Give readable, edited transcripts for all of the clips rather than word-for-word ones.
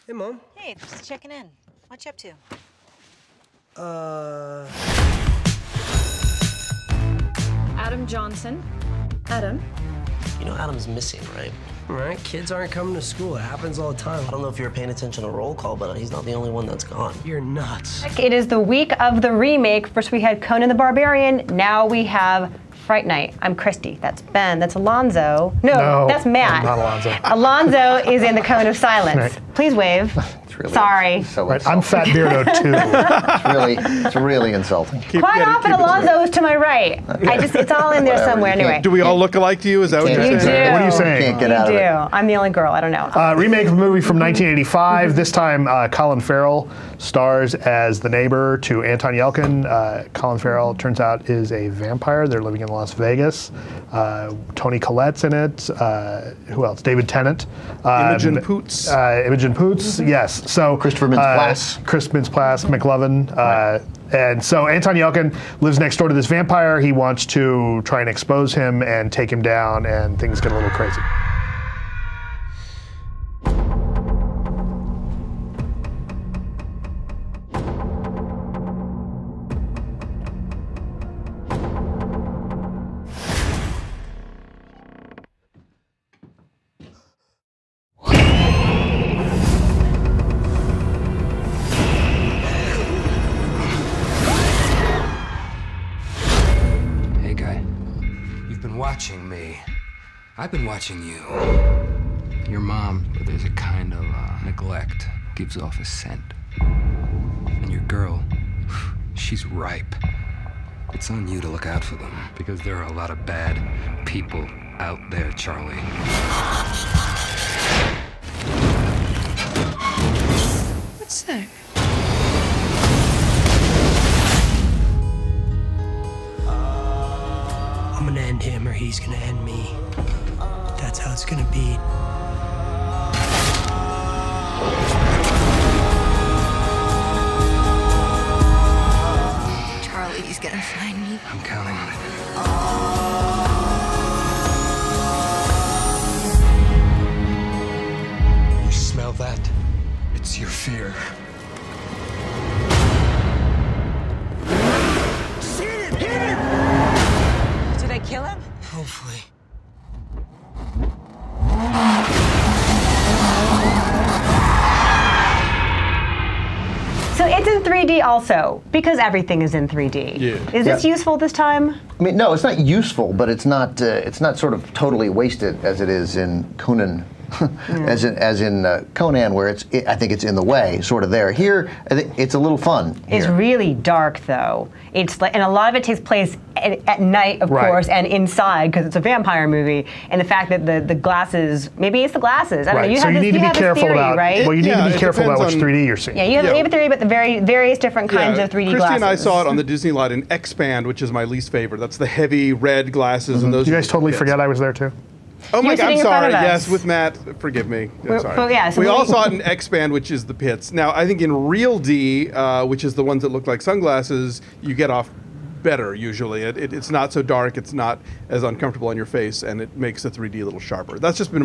Hey, Mom. Hey, just checking in. What you up to? Adam Johnson. Adam? You know Adam's missing, right? Right, kids aren't coming to school. It happens all the time. I don't know if you were paying attention to roll call, but he's not the only one that's gone. You're nuts. It is the week of the remake. First we had Conan the Barbarian. Now we have Fright Night. I'm Christy. That's Ben. That's Alonso. No, that's Matt. Not Alonso. Alonso is in the Cone of Silence. Right. Please wave. Really, Sorry. So Right, I'm Fat Beardo too. it's really insulting. Quite often Alonso is to my right. It's all in there Whatever, somewhere you can't- anyway. Do we all look alike to you? Is that what you're You saying? do. What are you saying? Can't get You out of do. it. I'm the only girl. I don't know. Remake of a movie from 1985. This time, Colin Farrell stars as the neighbor to Anton Yelchin. Colin Farrell, turns out, is a vampire. They're living in Las Vegas. Toni Collette's in it. Who else? David Tennant. Imogen Poots. Imogen Poots, yes. So Christopher Mintz-Plasse. Chris Mintz-Plasse, McLovin. And so Anton Yelchin lives next door to this vampire. He wants to try and expose him and take him down, and things get a little crazy. Hey, guy. You've been watching me. I've been watching you. Your mom, there's a kind of neglect, gives off a scent. And your girl, she's ripe. It's on you to look out for them, because there are a lot of bad people out there, Charlie. What's that? I'm gonna end him or he's gonna end me. That's how it's gonna be. Charlie's gonna find me. I'm counting on it. You smell that? It's your fear. Did I kill him? Hopefully. So it's in 3D also, because everything is in 3D. Yeah. Is this useful this time? I mean, no, it's not useful, but it's not sort of totally wasted as it is in Conan. as in Conan, where I think it's in the way, sort of there. Here, I think it's a little fun. It's here. really dark, though. It's like, and a lot of it takes place at night, of Right. course, and inside because it's a vampire movie. And the fact that the glasses, maybe it's the glasses. I don't know. Right. You So have you this, need to you be have this careful theory, about. right? Well, you need Yeah, to be it careful about which depends on- 3D you're seeing. Yeah, you have Yeah. a theory about the various different kinds of 3D Christy glasses. and I saw it on the Disney lot in Expand, which is my least favorite. That's the heavy red glasses, and those. You guys totally kids. forget I was there too. Oh You my were God, I'm sitting in front sorry. of us. Yes, with Matt. Forgive me. I'm sorry. well, yeah, so we we- all saw it in Expand, which is the pits. Now, I think in Real D, which is the ones that look like sunglasses, you get off better usually. It's not so dark. It's not as uncomfortable on your face, and it makes the 3D a little sharper. That's just been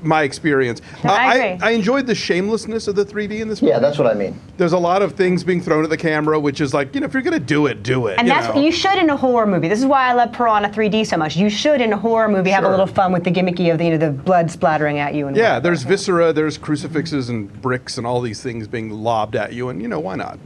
my experience. No, I agree. I enjoyed the shamelessness of the 3D in this movie. Yeah, that's what I mean. There's a lot of things being thrown at the camera, which is like, if you're going to do it, do it. And that's what you should in a horror movie. This is why I love Piranha 3D so much. You should in a horror movie have a Sure. little fun with the gimmicky of the blood splattering at you and Yeah, whatnot. there's viscera, there's crucifixes and bricks and all these things being lobbed at you, and why not?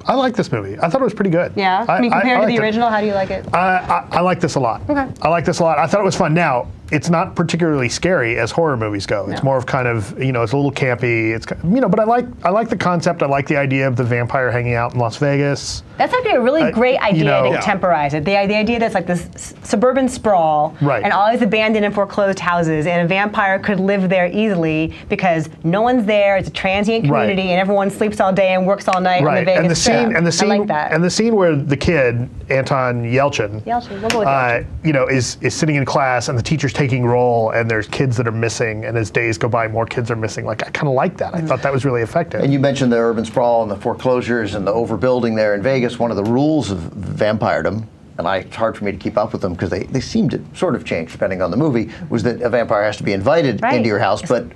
I like this movie. I thought it was pretty good. Yeah? I mean, compared to liked the it. original, how do you like it? I like this a lot. Okay. I like this a lot. I thought it was fun. Now, it's not particularly scary as horror movies go. It's more of kind of, it's a little campy. It's, but I like the concept. I like the idea of the vampire hanging out in Las Vegas. That's actually a really great idea to Yeah. temporize it. The idea that's like this suburban sprawl Right. and all these abandoned and foreclosed houses, and a vampire could live there easily because no one's there. It's a transient community, Right. and everyone sleeps all day and works all night on the Right. Vegas And the scene, Strip. and the scene, I like that. and the scene where the kid Anton Yelchin, We'll go with Yelchin. is sitting in class and the teacher's taking roll and there's kids that are missing, and as days go by, more kids are missing. Like, I kind of like that. I thought that was really effective. And you mentioned the urban sprawl and the foreclosures and the overbuilding there in Vegas. One of the rules of vampiredom and it's hard for me to keep up with them because they seem to sort of change depending on the movie, was that a vampire has to be invited into your house, but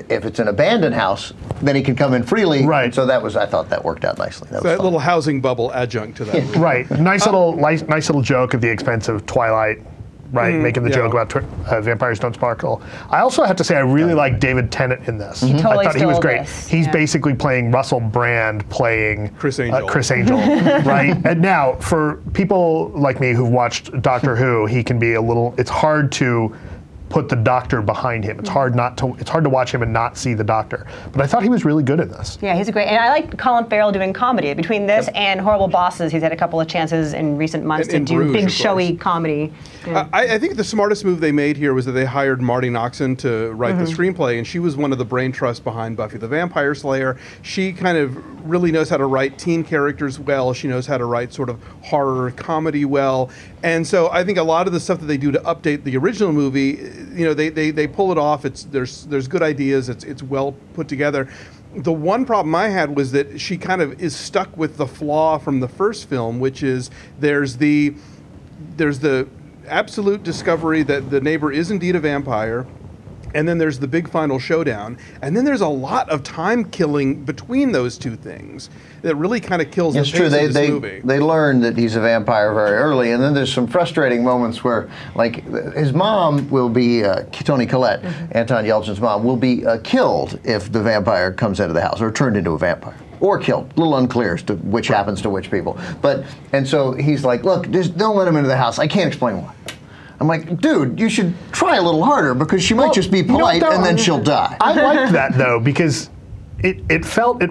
if it's an abandoned house, then he can come in freely. Right. So I thought that worked out nicely. That was That fun. little housing bubble adjunct to that. movie. Right. Nice little joke at the expense of Twilight. Right, making the joke about vampires don't sparkle. I also have to say I really like David Tennant in this. He totally I thought he was stole great. this, He's yeah. basically playing Russell Brand playing Chris Angel. right? And now, for people like me who've watched Doctor Who, he can be it's hard to put the Doctor behind him. It's hard to watch him and not see the Doctor. But I thought he was really good in this. Yeah, he's a great, and I like Colin Farrell doing comedy. Between this and Horrible Bosses, he's had a couple of chances in recent months to do Bruges, big of showy comedy. Yeah. I think the smartest move they made here was that they hired Marty Noxon to write the screenplay, and she was one of the brain trusts behind Buffy the Vampire Slayer. She kind of really knows how to write teen characters well. She knows how to write sort of horror comedy well. And so I think a lot of the stuff that they do to update the original movie, they pull it off. There's good ideas. It's well put together. The one problem I had was that she kind of is stuck with the flaw from the first film, which is there's the absolute discovery that the neighbor is indeed a vampire, and then there's the big final showdown, and then there's a lot of time killing between those two things that really kind of kills the pace of this movie. They learn that he's a vampire very early, and then there's some frustrating moments where, like, his mom will be, Toni Collette, Anton Yelchin's mom, will be killed if the vampire comes into the house, or turned into a vampire. Or killed. A little unclear as to which happens to which people. And so he's like, look, just don't let him into the house. I can't explain why. I'm like, dude, you should try a little harder because she might just be polite and then she'll die. I liked that though, because it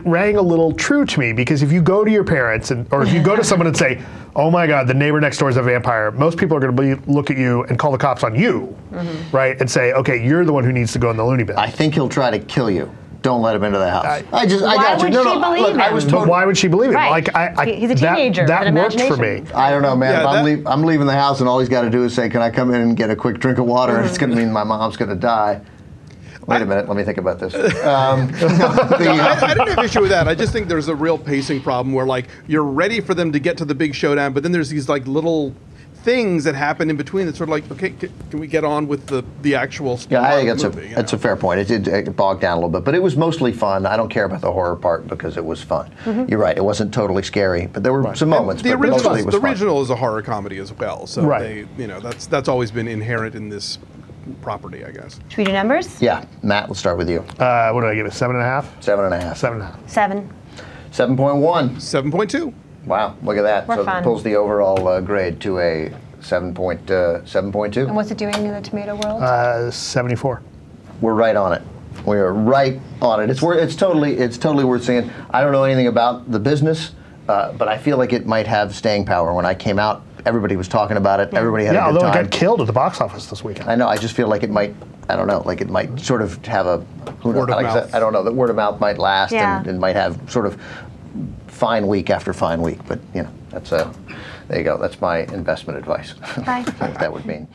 rang a little true to me, because if you go to your parents or if you go to someone and say, oh my God, the neighbor next door is a vampire, most people are going to look at you and call the cops on you, right? And say, okay, you're the one who needs to go in the loony bin. I think he'll try to kill you. Don't let him into the house. I Why got you. would No, she no, believe look, I was him? told. But why would she believe him? Right. Like, He's a teenager with That an worked for me. imagination. I don't know, man. Yeah, If I'm leaving the house and all he's got to do is say, can I come in and get a quick drink of water? And it's going to mean my mom's going to die. Wait a minute, let me think about this. I didn't have issue with that. I just think there's a real pacing problem where, like, you're ready for them to get to the big showdown, but then there's these, like, little things that happen in between that's sort of like, okay, can we get on with the actual Yeah, I think movie, that's a fair point. It did bog down a little bit, but it was mostly fun. I don't care about the horror part because it was fun. You're right, it wasn't totally scary, but there were some moments. The but mostly it was fun. original is a horror comedy as well, so Right. that's always been inherent in this property, I guess. Should we do numbers? Yeah, Matt, let's start with you. What did I give it? 7.5? 7.5. 7.5. 7. 7.1. 7.2. Wow, look at that. We're so fun. it pulls the overall grade to a 7.2. And what's it doing in the tomato world? 74. We're right on it. We are right on it. It's totally worth seeing. I don't know anything about the business, but I feel like it might have staying power. When I came out, everybody was talking about it. Everybody had a good although time. it got killed at the box office this weekend. I know. I just feel like it might. I don't know. Like it might sort of have a Word of mouth. I don't know. The word of mouth might last Yeah. and might have sort of fine week after fine week. But that's there you go. That's my investment advice. Bye. What that would mean.